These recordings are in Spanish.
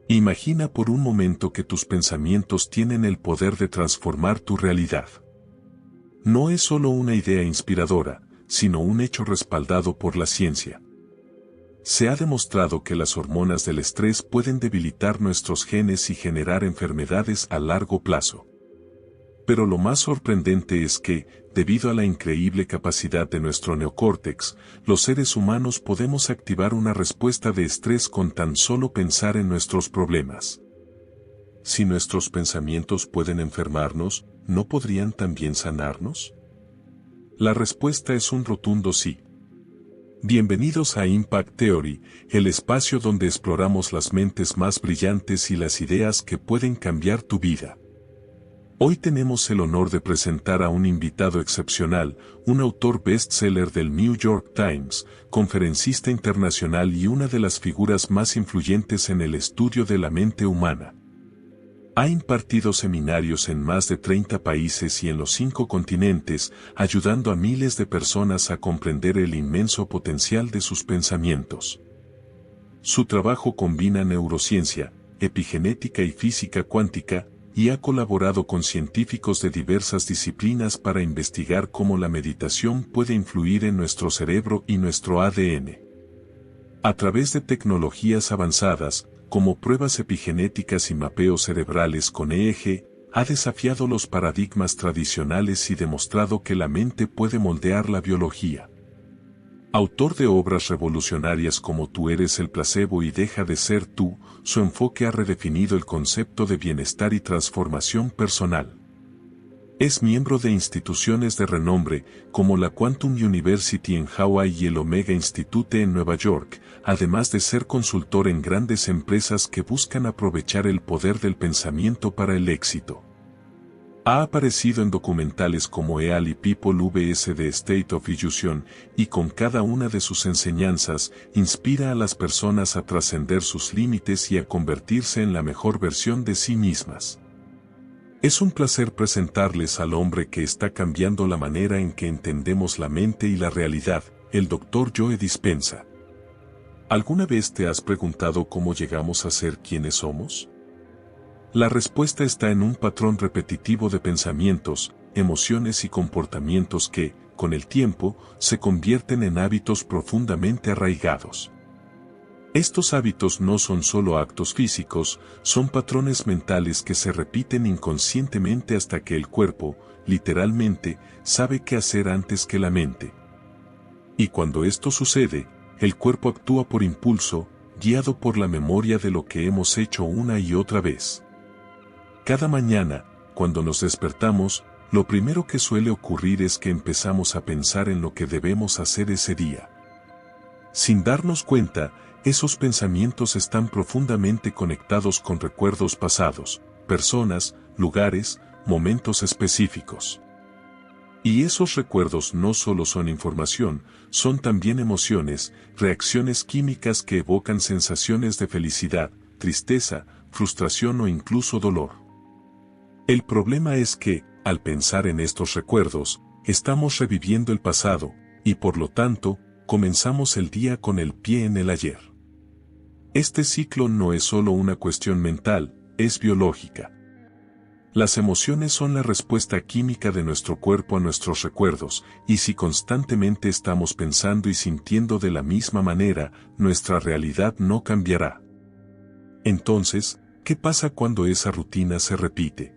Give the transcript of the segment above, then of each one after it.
Imagina por un momento que tus pensamientos tienen el poder de transformar tu realidad. No es solo una idea inspiradora, sino un hecho respaldado por la ciencia. Se ha demostrado que las hormonas del estrés pueden debilitar nuestros genes y generar enfermedades a largo plazo. Pero lo más sorprendente es que, debido a la increíble capacidad de nuestro neocórtex, los seres humanos podemos activar una respuesta de estrés con tan solo pensar en nuestros problemas. Si nuestros pensamientos pueden enfermarnos, ¿no podrían también sanarnos? La respuesta es un rotundo sí. Bienvenidos a Impact Theory, el espacio donde exploramos las mentes más brillantes y las ideas que pueden cambiar tu vida. Hoy tenemos el honor de presentar a un invitado excepcional, un autor bestseller del New York Times, conferencista internacional y una de las figuras más influyentes en el estudio de la mente humana. Ha impartido seminarios en más de 30 países y en los 5 continentes, ayudando a miles de personas a comprender el inmenso potencial de sus pensamientos. Su trabajo combina neurociencia, epigenética y física cuántica, y ha colaborado con científicos de diversas disciplinas para investigar cómo la meditación puede influir en nuestro cerebro y nuestro ADN. A través de tecnologías avanzadas, como pruebas epigenéticas y mapeos cerebrales con EEG, ha desafiado los paradigmas tradicionales y demostrado que la mente puede moldear la biología. Autor de obras revolucionarias como Tú eres el placebo y Deja de ser tú, su enfoque ha redefinido el concepto de bienestar y transformación personal. Es miembro de instituciones de renombre, como la Quantum University en Hawái y el Omega Institute en Nueva York, además de ser consultor en grandes empresas que buscan aprovechar el poder del pensamiento para el éxito. Ha aparecido en documentales como EAL y People vs. The State of Illusion, y con cada una de sus enseñanzas, inspira a las personas a trascender sus límites y a convertirse en la mejor versión de sí mismas. Es un placer presentarles al hombre que está cambiando la manera en que entendemos la mente y la realidad, el Dr. Joe Dispenza. ¿Alguna vez te has preguntado cómo llegamos a ser quienes somos? La respuesta está en un patrón repetitivo de pensamientos, emociones y comportamientos que, con el tiempo, se convierten en hábitos profundamente arraigados. Estos hábitos no son solo actos físicos, son patrones mentales que se repiten inconscientemente hasta que el cuerpo, literalmente, sabe qué hacer antes que la mente. Y cuando esto sucede, el cuerpo actúa por impulso, guiado por la memoria de lo que hemos hecho una y otra vez. Cada mañana, cuando nos despertamos, lo primero que suele ocurrir es que empezamos a pensar en lo que debemos hacer ese día. Sin darnos cuenta, esos pensamientos están profundamente conectados con recuerdos pasados, personas, lugares, momentos específicos. Y esos recuerdos no solo son información, son también emociones, reacciones químicas que evocan sensaciones de felicidad, tristeza, frustración o incluso dolor. El problema es que, al pensar en estos recuerdos, estamos reviviendo el pasado, y por lo tanto, comenzamos el día con el pie en el ayer. Este ciclo no es solo una cuestión mental, es biológica. Las emociones son la respuesta química de nuestro cuerpo a nuestros recuerdos, y si constantemente estamos pensando y sintiendo de la misma manera, nuestra realidad no cambiará. Entonces, ¿qué pasa cuando esa rutina se repite?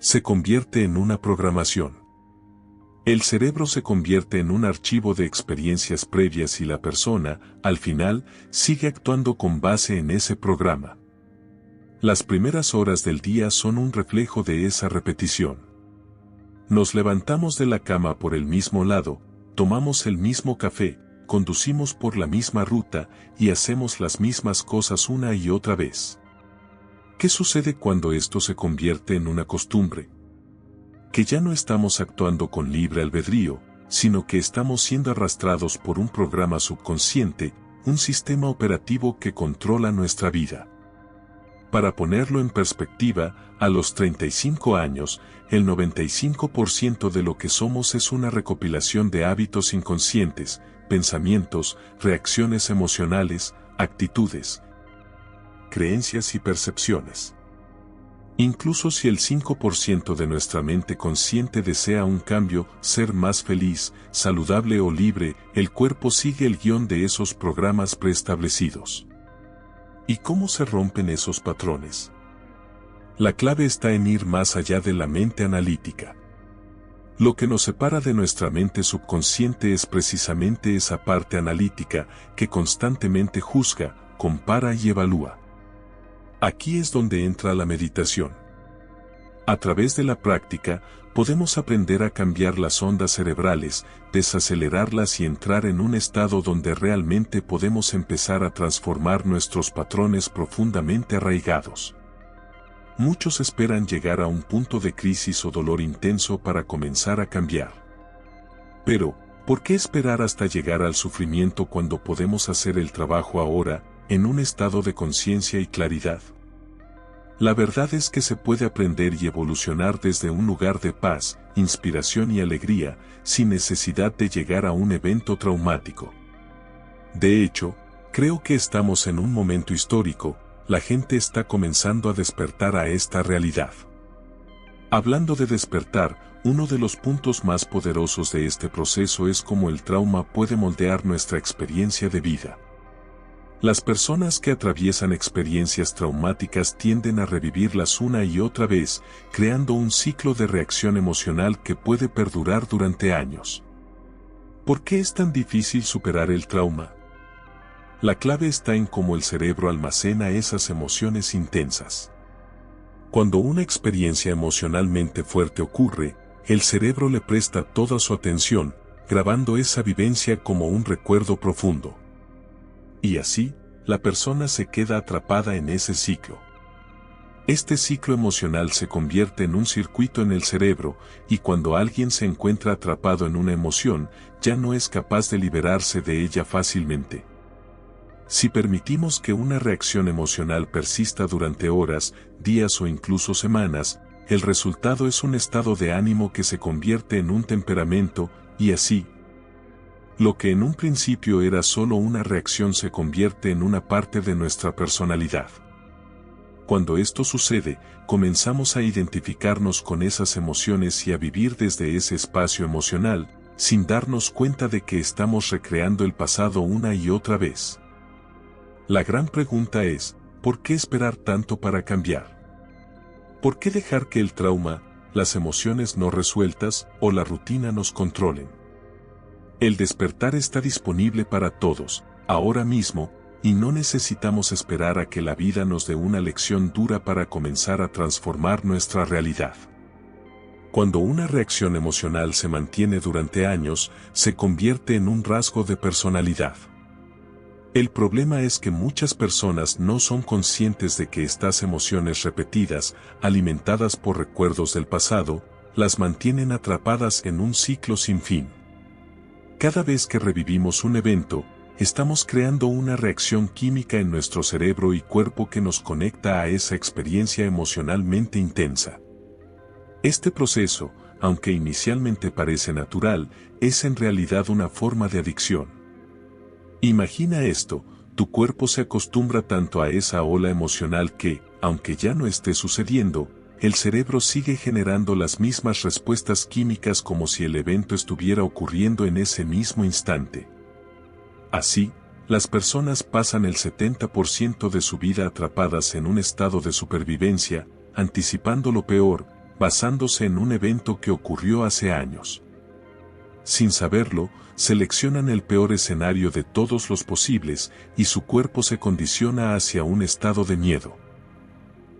Se convierte en una programación. El cerebro se convierte en un archivo de experiencias previas y la persona, al final, sigue actuando con base en ese programa. Las primeras horas del día son un reflejo de esa repetición. Nos levantamos de la cama por el mismo lado, tomamos el mismo café, conducimos por la misma ruta y hacemos las mismas cosas una y otra vez. ¿Qué sucede cuando esto se convierte en una costumbre? Que ya no estamos actuando con libre albedrío, sino que estamos siendo arrastrados por un programa subconsciente, un sistema operativo que controla nuestra vida. Para ponerlo en perspectiva, a los 35 años, el 95% de lo que somos es una recopilación de hábitos inconscientes, pensamientos, reacciones emocionales, actitudes. creencias y percepciones. Incluso si el 5% de nuestra mente consciente desea un cambio, ser más feliz, saludable o libre, el cuerpo sigue el guión de esos programas preestablecidos. ¿Y cómo se rompen esos patrones? La clave está en ir más allá de la mente analítica. Lo que nos separa de nuestra mente subconsciente es precisamente esa parte analítica que constantemente juzga, compara y evalúa. Aquí es donde entra la meditación. A través de la práctica, podemos aprender a cambiar las ondas cerebrales, desacelerarlas y entrar en un estado donde realmente podemos empezar a transformar nuestros patrones profundamente arraigados. Muchos esperan llegar a un punto de crisis o dolor intenso para comenzar a cambiar. Pero, ¿por qué esperar hasta llegar al sufrimiento cuando podemos hacer el trabajo ahora, en un estado de conciencia y claridad? La verdad es que se puede aprender y evolucionar desde un lugar de paz, inspiración y alegría, sin necesidad de llegar a un evento traumático. De hecho, creo que estamos en un momento histórico. La gente está comenzando a despertar a esta realidad. Hablando de despertar, uno de los puntos más poderosos de este proceso es cómo el trauma puede moldear nuestra experiencia de vida. Las personas que atraviesan experiencias traumáticas tienden a revivirlas una y otra vez, creando un ciclo de reacción emocional que puede perdurar durante años. ¿Por qué es tan difícil superar el trauma? La clave está en cómo el cerebro almacena esas emociones intensas. Cuando una experiencia emocionalmente fuerte ocurre, el cerebro le presta toda su atención, grabando esa vivencia como un recuerdo profundo. Y así, la persona se queda atrapada en ese ciclo. Este ciclo emocional se convierte en un circuito en el cerebro, y cuando alguien se encuentra atrapado en una emoción, ya no es capaz de liberarse de ella fácilmente. Si permitimos que una reacción emocional persista durante horas, días o incluso semanas, el resultado es un estado de ánimo que se convierte en un temperamento, y así, lo que en un principio era solo una reacción se convierte en una parte de nuestra personalidad. Cuando esto sucede, comenzamos a identificarnos con esas emociones y a vivir desde ese espacio emocional, sin darnos cuenta de que estamos recreando el pasado una y otra vez. La gran pregunta es, ¿por qué esperar tanto para cambiar? ¿Por qué dejar que el trauma, las emociones no resueltas o la rutina nos controlen? El despertar está disponible para todos, ahora mismo, y no necesitamos esperar a que la vida nos dé una lección dura para comenzar a transformar nuestra realidad. Cuando una reacción emocional se mantiene durante años, se convierte en un rasgo de personalidad. El problema es que muchas personas no son conscientes de que estas emociones repetidas, alimentadas por recuerdos del pasado, las mantienen atrapadas en un ciclo sin fin. Cada vez que revivimos un evento, estamos creando una reacción química en nuestro cerebro y cuerpo que nos conecta a esa experiencia emocionalmente intensa. Este proceso, aunque inicialmente parece natural, es en realidad una forma de adicción. Imagina esto, tu cuerpo se acostumbra tanto a esa ola emocional que, aunque ya no esté sucediendo, el cerebro sigue generando las mismas respuestas químicas como si el evento estuviera ocurriendo en ese mismo instante. Así, las personas pasan el 70% de su vida atrapadas en un estado de supervivencia, anticipando lo peor, basándose en un evento que ocurrió hace años. Sin saberlo, seleccionan el peor escenario de todos los posibles y su cuerpo se condiciona hacia un estado de miedo.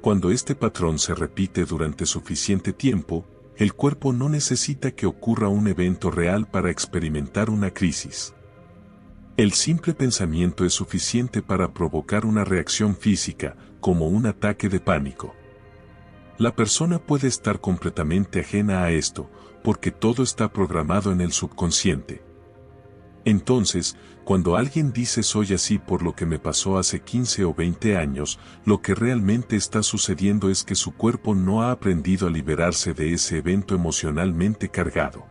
Cuando este patrón se repite durante suficiente tiempo, el cuerpo no necesita que ocurra un evento real para experimentar una crisis. El simple pensamiento es suficiente para provocar una reacción física, como un ataque de pánico. La persona puede estar completamente ajena a esto, porque todo está programado en el subconsciente. Entonces, cuando alguien dice soy así por lo que me pasó hace 15 o 20 años, lo que realmente está sucediendo es que su cuerpo no ha aprendido a liberarse de ese evento emocionalmente cargado.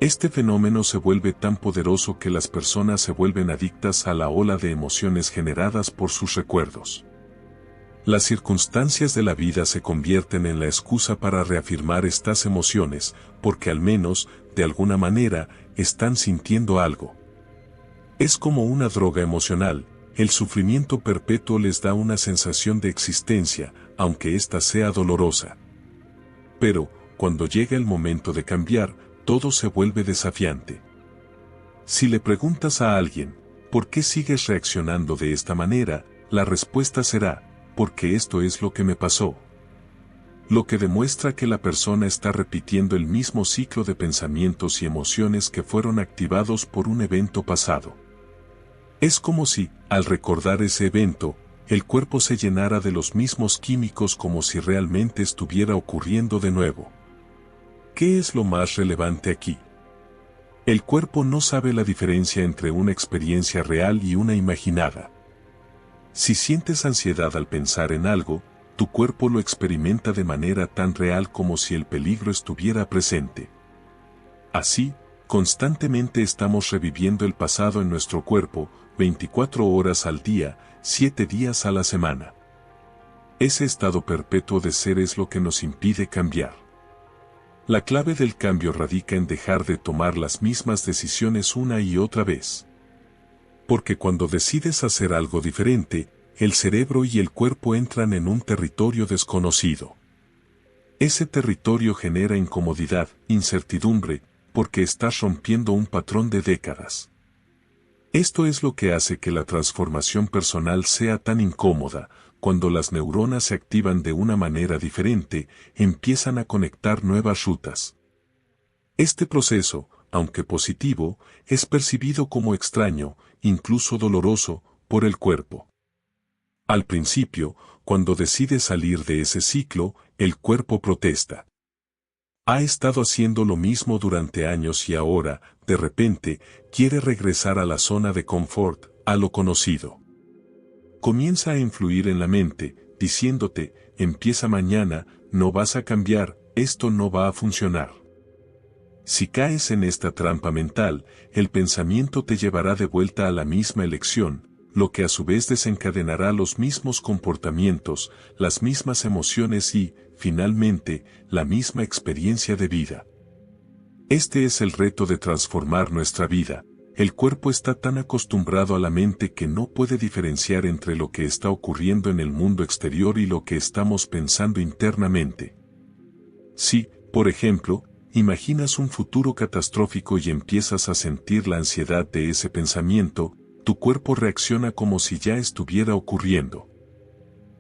Este fenómeno se vuelve tan poderoso que las personas se vuelven adictas a la ola de emociones generadas por sus recuerdos. Las circunstancias de la vida se convierten en la excusa para reafirmar estas emociones, porque al menos, de alguna manera, están sintiendo algo. Es como una droga emocional, el sufrimiento perpetuo les da una sensación de existencia, aunque ésta sea dolorosa. Pero, cuando llega el momento de cambiar, todo se vuelve desafiante. Si le preguntas a alguien, ¿por qué sigues reaccionando de esta manera?, la respuesta será, porque esto es lo que me pasó. Lo que demuestra que la persona está repitiendo el mismo ciclo de pensamientos y emociones que fueron activados por un evento pasado. Es como si, al recordar ese evento, el cuerpo se llenara de los mismos químicos como si realmente estuviera ocurriendo de nuevo. ¿Qué es lo más relevante aquí? El cuerpo no sabe la diferencia entre una experiencia real y una imaginada. Si sientes ansiedad al pensar en algo, tu cuerpo lo experimenta de manera tan real como si el peligro estuviera presente. Así, constantemente estamos reviviendo el pasado en nuestro cuerpo, 24 horas al día, 7 días a la semana. Ese estado perpetuo de ser es lo que nos impide cambiar. La clave del cambio radica en dejar de tomar las mismas decisiones una y otra vez. Porque cuando decides hacer algo diferente, el cerebro y el cuerpo entran en un territorio desconocido. Ese territorio genera incomodidad, incertidumbre, porque estás rompiendo un patrón de décadas. Esto es lo que hace que la transformación personal sea tan incómoda. Cuando las neuronas se activan de una manera diferente, empiezan a conectar nuevas rutas. Este proceso, aunque positivo, es percibido como extraño, incluso doloroso, por el cuerpo. Al principio, cuando decides salir de ese ciclo, el cuerpo protesta. Ha estado haciendo lo mismo durante años y ahora, de repente, quiere regresar a la zona de confort, a lo conocido. Comienza a influir en la mente, diciéndote, empieza mañana, no vas a cambiar, esto no va a funcionar. Si caes en esta trampa mental, el pensamiento te llevará de vuelta a la misma elección, lo que a su vez desencadenará los mismos comportamientos, las mismas emociones y, finalmente, la misma experiencia de vida. Este es el reto de transformar nuestra vida. El cuerpo está tan acostumbrado a la mente que no puede diferenciar entre lo que está ocurriendo en el mundo exterior y lo que estamos pensando internamente. Si, por ejemplo, imaginas un futuro catastrófico y empiezas a sentir la ansiedad de ese pensamiento, tu cuerpo reacciona como si ya estuviera ocurriendo.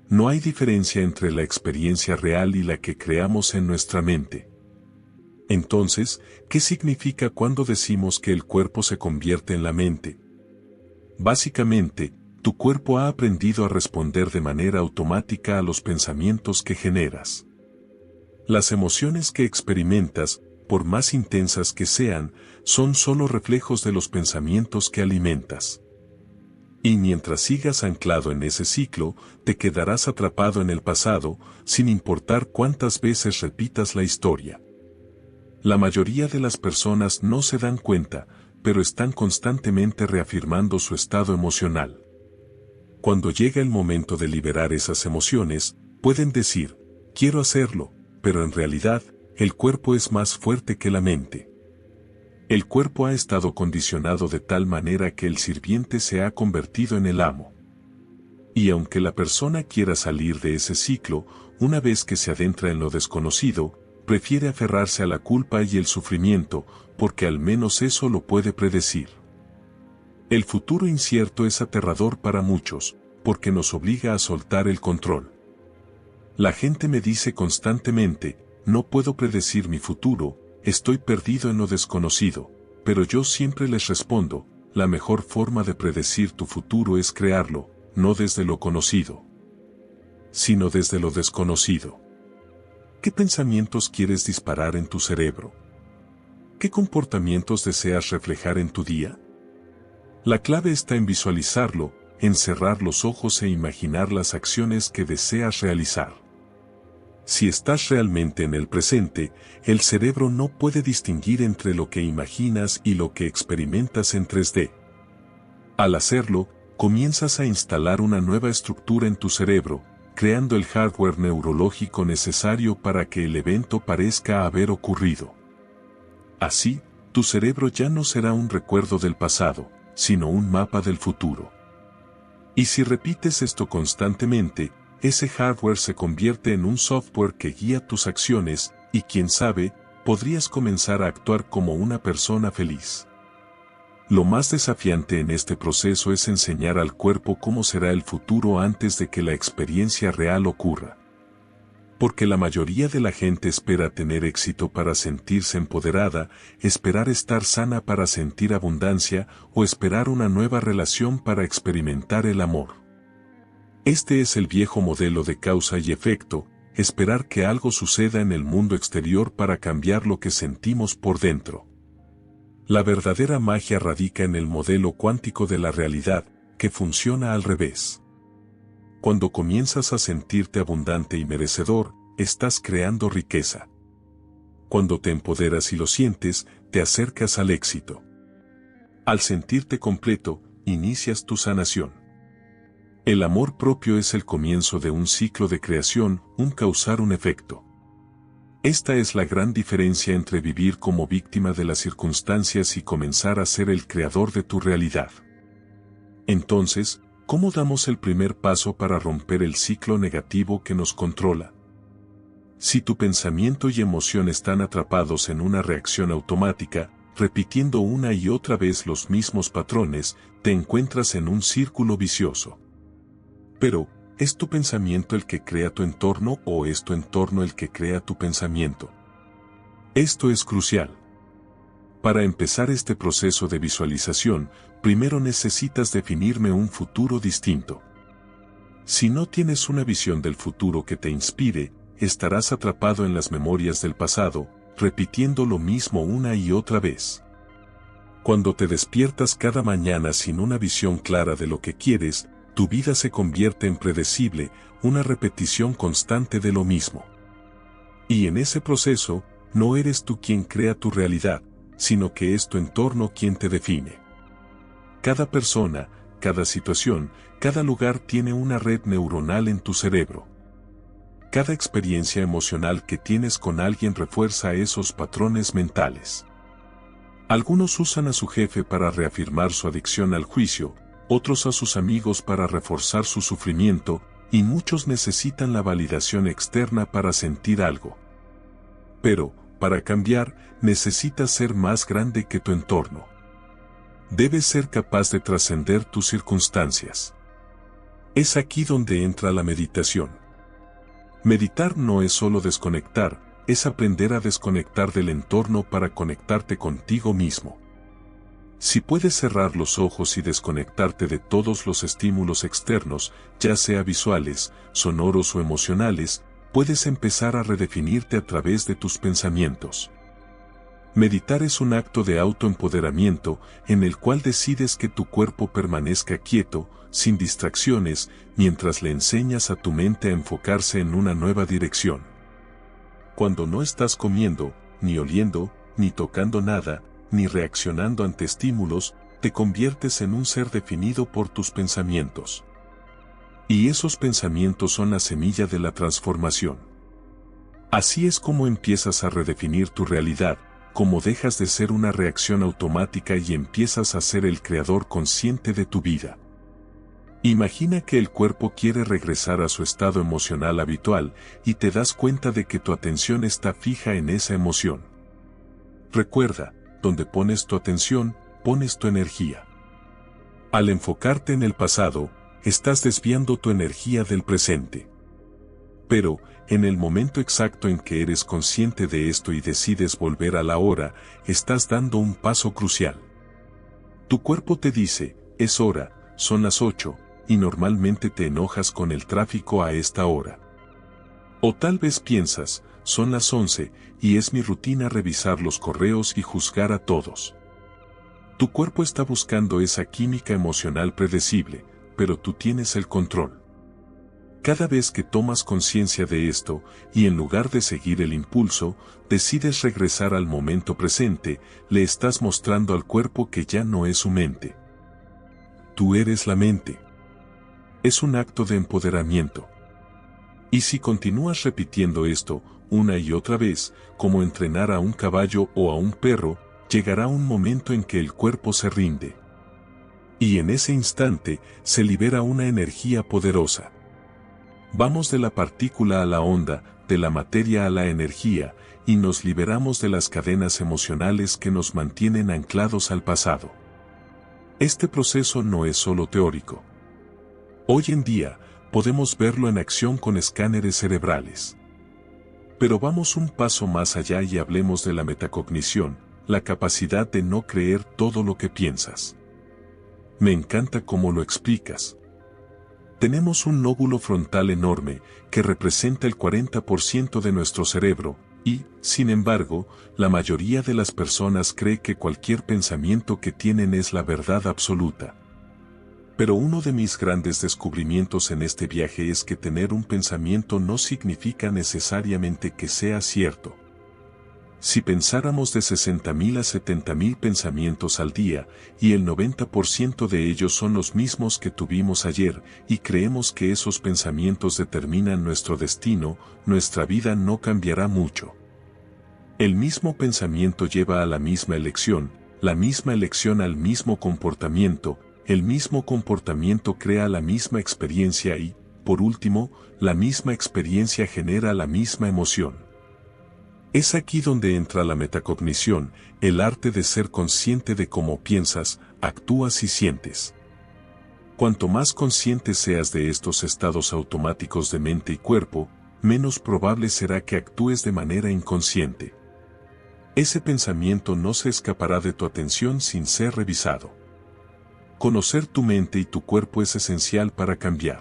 No hay diferencia entre la experiencia real y la que creamos en nuestra mente. Entonces, ¿qué significa cuando decimos que el cuerpo se convierte en la mente? Básicamente, tu cuerpo ha aprendido a responder de manera automática a los pensamientos que generas. Las emociones que experimentas, por más intensas que sean, son solo reflejos de los pensamientos que alimentas. Y mientras sigas anclado en ese ciclo, te quedarás atrapado en el pasado, sin importar cuántas veces repitas la historia. La mayoría de las personas no se dan cuenta, pero están constantemente reafirmando su estado emocional. Cuando llega el momento de liberar esas emociones, pueden decir, quiero hacerlo, pero en realidad, el cuerpo es más fuerte que la mente. El cuerpo ha estado condicionado de tal manera que el sirviente se ha convertido en el amo. Y aunque la persona quiera salir de ese ciclo, una vez que se adentra en lo desconocido, prefiere aferrarse a la culpa y el sufrimiento, porque al menos eso lo puede predecir. El futuro incierto es aterrador para muchos, porque nos obliga a soltar el control. La gente me dice constantemente, no puedo predecir mi futuro, estoy perdido en lo desconocido, pero yo siempre les respondo, la mejor forma de predecir tu futuro es crearlo, no desde lo conocido, sino desde lo desconocido. ¿Qué pensamientos quieres disparar en tu cerebro? ¿Qué comportamientos deseas reflejar en tu día? La clave está en visualizarlo, en cerrar los ojos e imaginar las acciones que deseas realizar. Si estás realmente en el presente, el cerebro no puede distinguir entre lo que imaginas y lo que experimentas en 3D. Al hacerlo, comienzas a instalar una nueva estructura en tu cerebro, creando el hardware neurológico necesario para que el evento parezca haber ocurrido. Así, tu cerebro ya no será un recuerdo del pasado, sino un mapa del futuro. Y si repites esto constantemente, ese hardware se convierte en un software que guía tus acciones, y quién sabe, podrías comenzar a actuar como una persona feliz. Lo más desafiante en este proceso es enseñar al cuerpo cómo será el futuro antes de que la experiencia real ocurra. Porque la mayoría de la gente espera tener éxito para sentirse empoderada, esperar estar sana para sentir abundancia o esperar una nueva relación para experimentar el amor. Este es el viejo modelo de causa y efecto, esperar que algo suceda en el mundo exterior para cambiar lo que sentimos por dentro. La verdadera magia radica en el modelo cuántico de la realidad, que funciona al revés. Cuando comienzas a sentirte abundante y merecedor, estás creando riqueza. Cuando te empoderas y lo sientes, te acercas al éxito. Al sentirte completo, inicias tu sanación. El amor propio es el comienzo de un ciclo de creación, un causar un efecto. Esta es la gran diferencia entre vivir como víctima de las circunstancias y comenzar a ser el creador de tu realidad. Entonces, ¿cómo damos el primer paso para romper el ciclo negativo que nos controla? Si tu pensamiento y emoción están atrapados en una reacción automática, repitiendo una y otra vez los mismos patrones, te encuentras en un círculo vicioso. Pero, ¿es tu pensamiento el que crea tu entorno o es tu entorno el que crea tu pensamiento? Esto es crucial. Para empezar este proceso de visualización, primero necesitas definirme un futuro distinto. Si no tienes una visión del futuro que te inspire, estarás atrapado en las memorias del pasado, repitiendo lo mismo una y otra vez. Cuando te despiertas cada mañana sin una visión clara de lo que quieres, tu vida se convierte en predecible, una repetición constante de lo mismo. Y en ese proceso, no eres tú quien crea tu realidad, sino que es tu entorno quien te define. Cada persona, cada situación, cada lugar tiene una red neuronal en tu cerebro. Cada experiencia emocional que tienes con alguien refuerza esos patrones mentales. Algunos usan a su jefe para reafirmar su adicción al juicio, otros a sus amigos para reforzar su sufrimiento, y muchos necesitan la validación externa para sentir algo. Pero, para cambiar, necesitas ser más grande que tu entorno. Debes ser capaz de trascender tus circunstancias. Es aquí donde entra la meditación. Meditar no es solo desconectar, es aprender a desconectar del entorno para conectarte contigo mismo. Si puedes cerrar los ojos y desconectarte de todos los estímulos externos, ya sea visuales, sonoros o emocionales, puedes empezar a redefinirte a través de tus pensamientos. Meditar es un acto de autoempoderamiento en el cual decides que tu cuerpo permanezca quieto, sin distracciones, mientras le enseñas a tu mente a enfocarse en una nueva dirección. Cuando no estás comiendo, ni oliendo, ni tocando nada, ni reaccionando ante estímulos, te conviertes en un ser definido por tus pensamientos. Y esos pensamientos son la semilla de la transformación. Así es como empiezas a redefinir tu realidad, como dejas de ser una reacción automática y empiezas a ser el creador consciente de tu vida. Imagina que el cuerpo quiere regresar a su estado emocional habitual y te das cuenta de que tu atención está fija en esa emoción. Recuerda, donde pones tu atención, pones tu energía. Al enfocarte en el pasado, estás desviando tu energía del presente. Pero, en el momento exacto en que eres consciente de esto y decides volver a la hora, estás dando un paso crucial. Tu cuerpo te dice, es hora, son las 8, y normalmente te enojas con el tráfico a esta hora. O tal vez piensas, son las 11, y es mi rutina revisar los correos y juzgar a todos. Tu cuerpo está buscando esa química emocional predecible, pero tú tienes el control. Cada vez que tomas conciencia de esto, y en lugar de seguir el impulso, decides regresar al momento presente, le estás mostrando al cuerpo que ya no es su mente. Tú eres la mente. Es un acto de empoderamiento. Y si continúas repitiendo esto una y otra vez, como entrenar a un caballo o a un perro, llegará un momento en que el cuerpo se rinde. Y en ese instante se libera una energía poderosa. Vamos de la partícula a la onda, de la materia a la energía, y nos liberamos de las cadenas emocionales que nos mantienen anclados al pasado. Este proceso no es solo teórico. Hoy en día, podemos verlo en acción con escáneres cerebrales. Pero vamos un paso más allá y hablemos de la metacognición, la capacidad de no creer todo lo que piensas. Me encanta cómo lo explicas. Tenemos un lóbulo frontal enorme, que representa el 40% de nuestro cerebro, y, sin embargo, la mayoría de las personas cree que cualquier pensamiento que tienen es la verdad absoluta. Pero uno de mis grandes descubrimientos en este viaje es que tener un pensamiento no significa necesariamente que sea cierto. Si pensáramos de 60.000 a 70.000 pensamientos al día, y el 90% de ellos son los mismos que tuvimos ayer, y creemos que esos pensamientos determinan nuestro destino, nuestra vida no cambiará mucho. El mismo pensamiento lleva a la misma elección al mismo comportamiento, el mismo comportamiento crea la misma experiencia y, por último, la misma experiencia genera la misma emoción. Es aquí donde entra la metacognición, el arte de ser consciente de cómo piensas, actúas y sientes. Cuanto más consciente seas de estos estados automáticos de mente y cuerpo, menos probable será que actúes de manera inconsciente. Ese pensamiento no se escapará de tu atención sin ser revisado. Conocer tu mente y tu cuerpo es esencial para cambiar.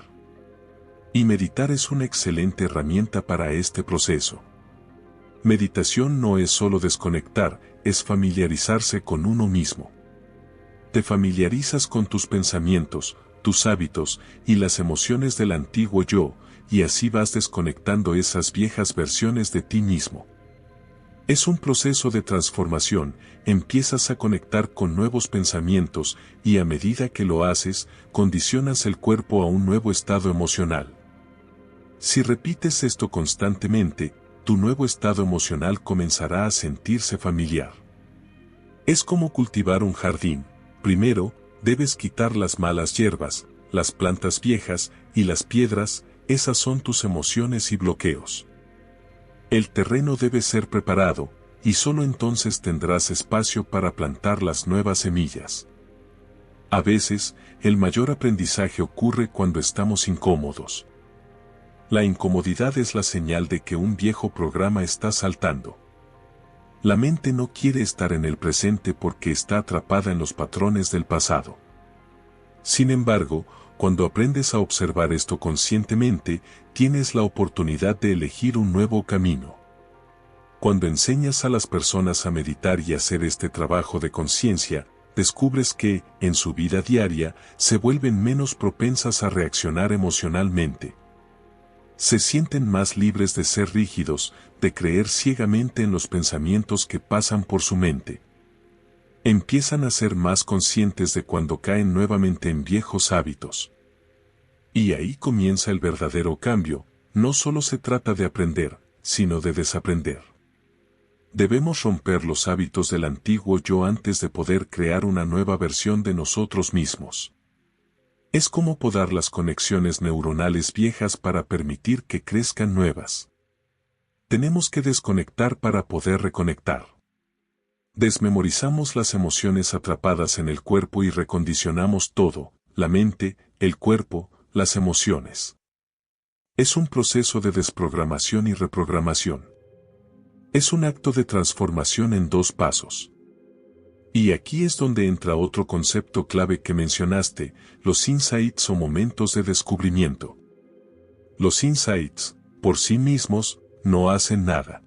Y meditar es una excelente herramienta para este proceso. Meditación no es solo desconectar, es familiarizarse con uno mismo. Te familiarizas con tus pensamientos, tus hábitos y las emociones del antiguo yo, y así vas desconectando esas viejas versiones de ti mismo. Es un proceso de transformación, empiezas a conectar con nuevos pensamientos y a medida que lo haces, condicionas el cuerpo a un nuevo estado emocional. Si repites esto constantemente, tu nuevo estado emocional comenzará a sentirse familiar. Es como cultivar un jardín. Primero, debes quitar las malas hierbas, las plantas viejas y las piedras, esas son tus emociones y bloqueos. El terreno debe ser preparado, y solo entonces tendrás espacio para plantar las nuevas semillas. A veces, el mayor aprendizaje ocurre cuando estamos incómodos. La incomodidad es la señal de que un viejo programa está saltando. La mente no quiere estar en el presente porque está atrapada en los patrones del pasado. Sin embargo, cuando aprendes a observar esto conscientemente, tienes la oportunidad de elegir un nuevo camino. Cuando enseñas a las personas a meditar y hacer este trabajo de conciencia, descubres que, en su vida diaria, se vuelven menos propensas a reaccionar emocionalmente. Se sienten más libres de ser rígidos, de creer ciegamente en los pensamientos que pasan por su mente. Empiezan a ser más conscientes de cuando caen nuevamente en viejos hábitos. Y ahí comienza el verdadero cambio, no solo se trata de aprender, sino de desaprender. Debemos romper los hábitos del antiguo yo antes de poder crear una nueva versión de nosotros mismos. Es como podar las conexiones neuronales viejas para permitir que crezcan nuevas. Tenemos que desconectar para poder reconectar. Desmemorizamos las emociones atrapadas en el cuerpo y recondicionamos todo, la mente, el cuerpo, las emociones. Es un proceso de desprogramación y reprogramación. Es un acto de transformación en 2 pasos. Y aquí es donde entra otro concepto clave que mencionaste, los insights o momentos de descubrimiento. Los insights, por sí mismos, no hacen nada.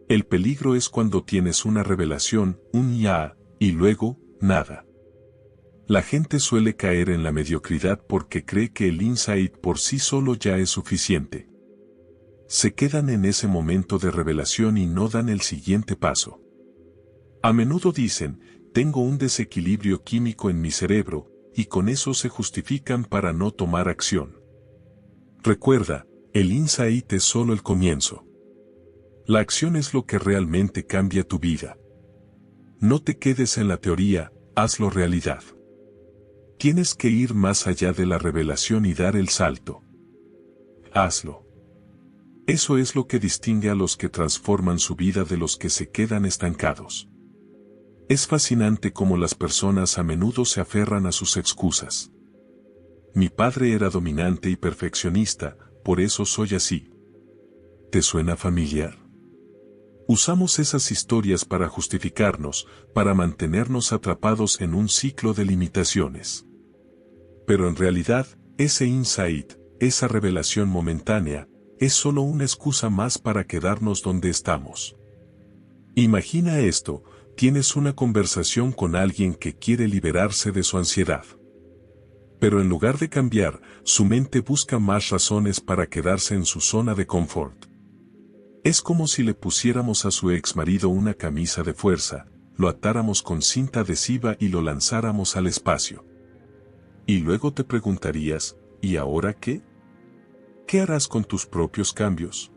El peligro es cuando tienes una revelación, un ya, y luego, nada. La gente suele caer en la mediocridad porque cree que el insight por sí solo ya es suficiente. Se quedan en ese momento de revelación y no dan el siguiente paso. A menudo dicen, tengo un desequilibrio químico en mi cerebro, y con eso se justifican para no tomar acción. Recuerda, El insight es solo el comienzo. La acción es lo que realmente cambia tu vida. No te quedes en la teoría, hazlo realidad. Tienes que ir más allá de la revelación y dar el salto. Hazlo. Eso es lo que distingue a los que transforman su vida de los que se quedan estancados. Es fascinante cómo las personas a menudo se aferran a sus excusas. Mi padre era dominante y perfeccionista, por eso soy así. ¿Te suena familiar? Usamos esas historias para justificarnos, para mantenernos atrapados en un ciclo de limitaciones. Pero en realidad, ese insight, esa revelación momentánea, es solo una excusa más para quedarnos donde estamos. Imagina esto, tienes una conversación con alguien que quiere liberarse de su ansiedad. Pero en lugar de cambiar, su mente busca más razones para quedarse en su zona de confort. Es como si le pusiéramos a su ex marido una camisa de fuerza, lo atáramos con cinta adhesiva y lo lanzáramos al espacio. Y luego te preguntarías, ¿y ahora qué? ¿Qué harás con tus propios cambios?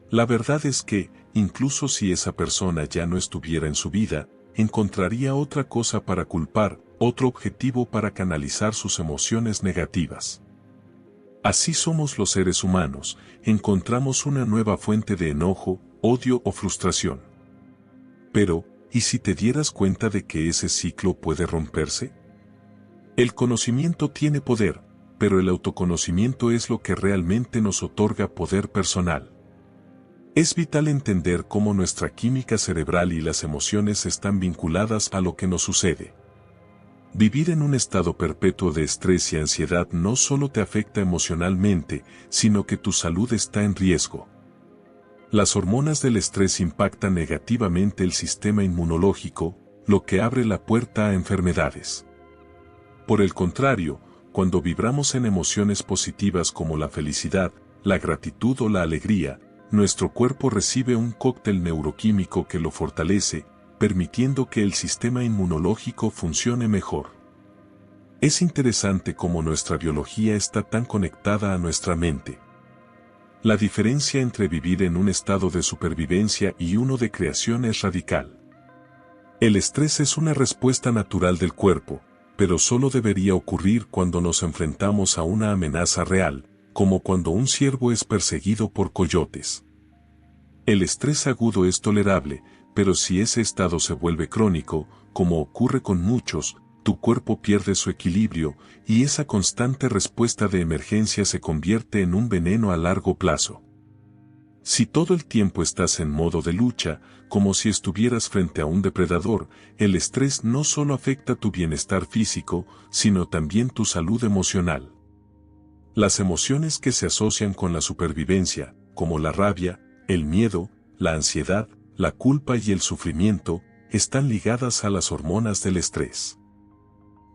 La verdad es que, incluso si esa persona ya no estuviera en su vida, encontraría otra cosa para culpar, otro objetivo para canalizar sus emociones negativas. Así somos los seres humanos, encontramos una nueva fuente de enojo, odio o frustración. Pero, ¿y si te dieras cuenta de que ese ciclo puede romperse? El conocimiento tiene poder, pero el autoconocimiento es lo que realmente nos otorga poder personal. Es vital entender cómo nuestra química cerebral y las emociones están vinculadas a lo que nos sucede. Vivir en un estado perpetuo de estrés y ansiedad no solo te afecta emocionalmente, sino que tu salud está en riesgo. Las hormonas del estrés impactan negativamente el sistema inmunológico, lo que abre la puerta a enfermedades. Por el contrario, cuando vibramos en emociones positivas como la felicidad, la gratitud o la alegría, nuestro cuerpo recibe un cóctel neuroquímico que lo fortalece, permitiendo que el sistema inmunológico funcione mejor. Es interesante cómo nuestra biología está tan conectada a nuestra mente. La diferencia entre vivir en un estado de supervivencia y uno de creación es radical. El estrés es una respuesta natural del cuerpo, pero solo debería ocurrir cuando nos enfrentamos a una amenaza real, como cuando un ciervo es perseguido por coyotes. El estrés agudo es tolerable, pero si ese estado se vuelve crónico, como ocurre con muchos, tu cuerpo pierde su equilibrio, y esa constante respuesta de emergencia se convierte en un veneno a largo plazo. Si todo el tiempo estás en modo de lucha, como si estuvieras frente a un depredador, el estrés no solo afecta tu bienestar físico, sino también tu salud emocional. Las emociones que se asocian con la supervivencia, como la rabia, el miedo, la ansiedad, la culpa y el sufrimiento, están ligadas a las hormonas del estrés.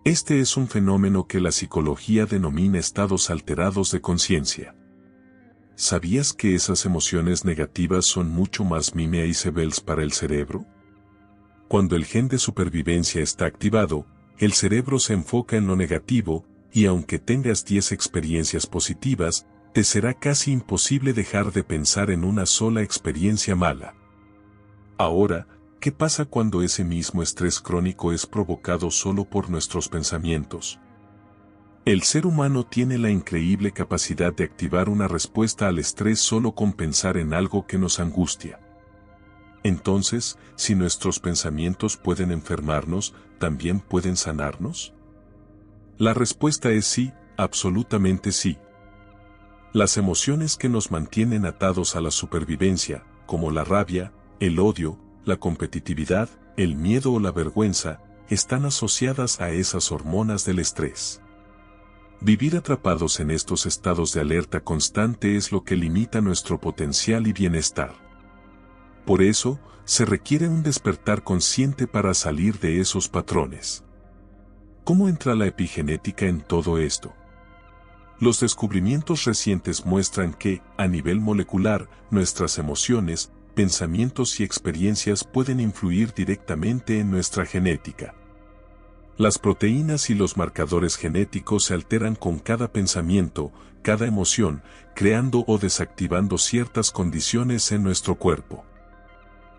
Este es un fenómeno que la psicología denomina estados alterados de conciencia. ¿Sabías que esas emociones negativas son mucho más memeables para el cerebro? Cuando el gen de supervivencia está activado, el cerebro se enfoca en lo negativo, y aunque tengas 10 experiencias positivas, te será casi imposible dejar de pensar en una sola experiencia mala. Ahora, ¿qué pasa cuando ese mismo estrés crónico es provocado solo por nuestros pensamientos? El ser humano tiene la increíble capacidad de activar una respuesta al estrés solo con pensar en algo que nos angustia. Entonces, si nuestros pensamientos pueden enfermarnos, ¿también pueden sanarnos? La respuesta es sí, absolutamente sí. Las emociones que nos mantienen atados a la supervivencia, como la rabia, el odio, la competitividad, el miedo o la vergüenza, están asociadas a esas hormonas del estrés. Vivir atrapados en estos estados de alerta constante es lo que limita nuestro potencial y bienestar. Por eso, se requiere un despertar consciente para salir de esos patrones. ¿Cómo entra la epigenética en todo esto? Los descubrimientos recientes muestran que, a nivel molecular, nuestras emociones, pensamientos y experiencias pueden influir directamente en nuestra genética. Las proteínas y los marcadores genéticos se alteran con cada pensamiento, cada emoción, creando o desactivando ciertas condiciones en nuestro cuerpo.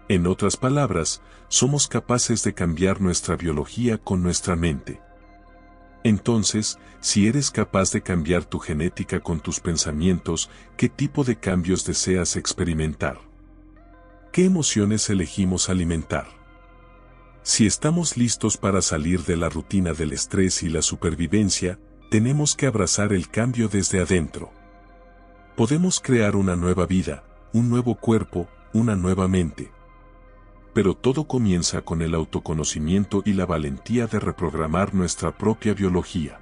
En otras palabras, somos capaces de cambiar nuestra biología con nuestra mente. Entonces, si eres capaz de cambiar tu genética con tus pensamientos, ¿qué tipo de cambios deseas experimentar? ¿Qué emociones elegimos alimentar? Si estamos listos para salir de la rutina del estrés y la supervivencia, tenemos que abrazar el cambio desde adentro. Podemos crear una nueva vida, un nuevo cuerpo, una nueva mente. Pero todo comienza con el autoconocimiento y la valentía de reprogramar nuestra propia biología.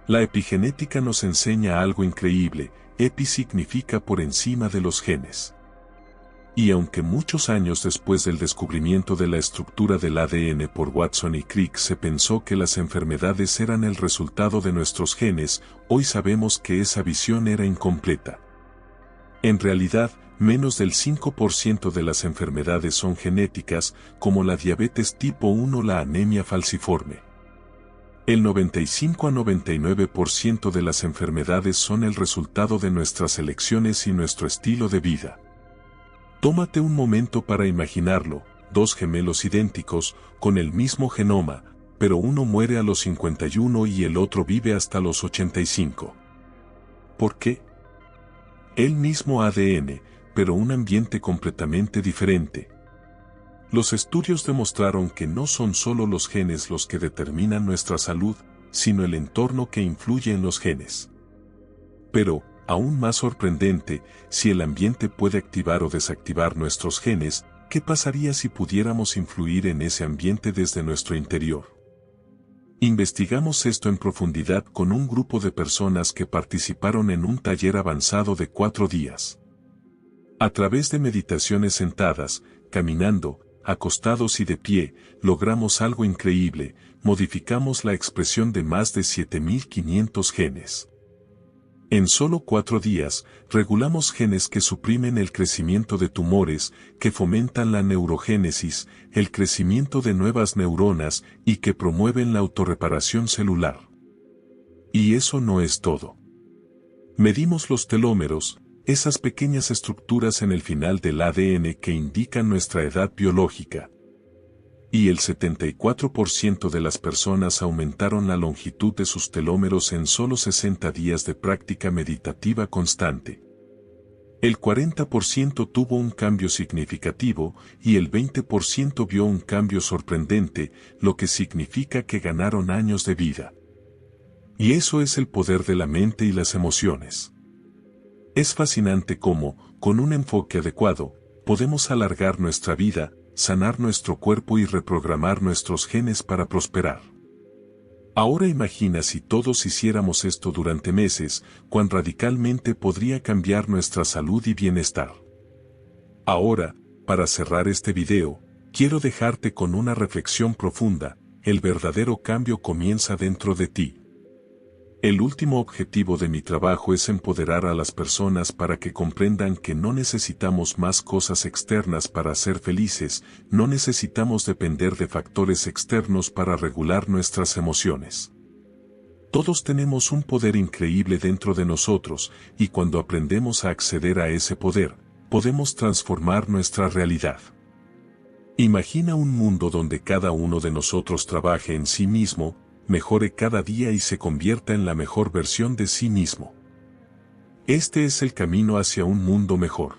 La epigenética nos enseña algo increíble. Epi significa por encima de los genes. Y aunque muchos años después del descubrimiento de la estructura del ADN por Watson y Crick se pensó que las enfermedades eran el resultado de nuestros genes, hoy sabemos que esa visión era incompleta. En realidad, menos del 5% de las enfermedades son genéticas, como la diabetes tipo 1 o la anemia falciforme. El 95 a 99% de las enfermedades son el resultado de nuestras elecciones y nuestro estilo de vida. Tómate un momento para imaginarlo, dos gemelos idénticos, con el mismo genoma, pero uno muere a los 51 y el otro vive hasta los 85. ¿Por qué? El mismo ADN, pero un ambiente completamente diferente. Los estudios demostraron que no son solo los genes los que determinan nuestra salud, sino el entorno que influye en los genes. Pero, aún más sorprendente, si el ambiente puede activar o desactivar nuestros genes, ¿qué pasaría si pudiéramos influir en ese ambiente desde nuestro interior? Investigamos esto en profundidad con un grupo de personas que participaron en un taller avanzado de 4 días. A través de meditaciones sentadas, caminando, acostados y de pie, logramos algo increíble: modificamos la expresión de más de 7.500 genes. En solo 4 días, regulamos genes que suprimen el crecimiento de tumores, que fomentan la neurogénesis, el crecimiento de nuevas neuronas y que promueven la autorreparación celular. Y eso no es todo. Medimos los telómeros, esas pequeñas estructuras en el final del ADN que indican nuestra edad biológica. Y el 74% de las personas aumentaron la longitud de sus telómeros en solo 60 días de práctica meditativa constante. El 40% tuvo un cambio significativo y el 20% vio un cambio sorprendente, lo que significa que ganaron años de vida. Y eso es el poder de la mente y las emociones. Es fascinante cómo, con un enfoque adecuado, podemos alargar nuestra vida, sanar nuestro cuerpo y reprogramar nuestros genes para prosperar. Ahora imagina si todos hiciéramos esto durante meses, cuán radicalmente podría cambiar nuestra salud y bienestar. Ahora, para cerrar este video, quiero dejarte con una reflexión profunda: el verdadero cambio comienza dentro de ti. El último objetivo de mi trabajo es empoderar a las personas para que comprendan que no necesitamos más cosas externas para ser felices, no necesitamos depender de factores externos para regular nuestras emociones. Todos tenemos un poder increíble dentro de nosotros, y cuando aprendemos a acceder a ese poder, podemos transformar nuestra realidad. Imagina un mundo donde cada uno de nosotros trabaje en sí mismo, mejore cada día y se convierta en la mejor versión de sí mismo. Este es el camino hacia un mundo mejor.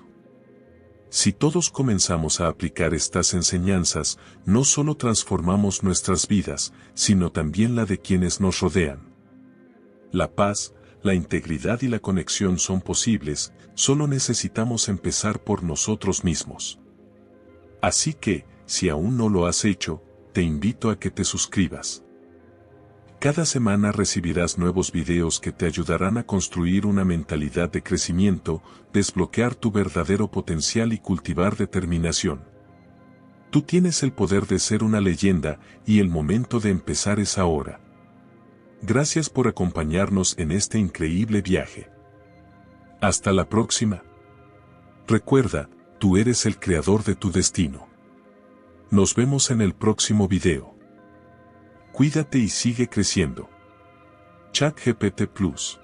Si todos comenzamos a aplicar estas enseñanzas, no solo transformamos nuestras vidas, sino también la de quienes nos rodean. La paz, la integridad y la conexión son posibles, solo necesitamos empezar por nosotros mismos. Así que, si aún no lo has hecho, te invito a que te suscribas. Cada semana recibirás nuevos videos que te ayudarán a construir una mentalidad de crecimiento, desbloquear tu verdadero potencial y cultivar determinación. Tú tienes el poder de ser una leyenda, y el momento de empezar es ahora. Gracias por acompañarnos en este increíble viaje. Hasta la próxima. Recuerda, tú eres el creador de tu destino. Nos vemos en el próximo video. Cuídate y sigue creciendo. ChatGPT Plus.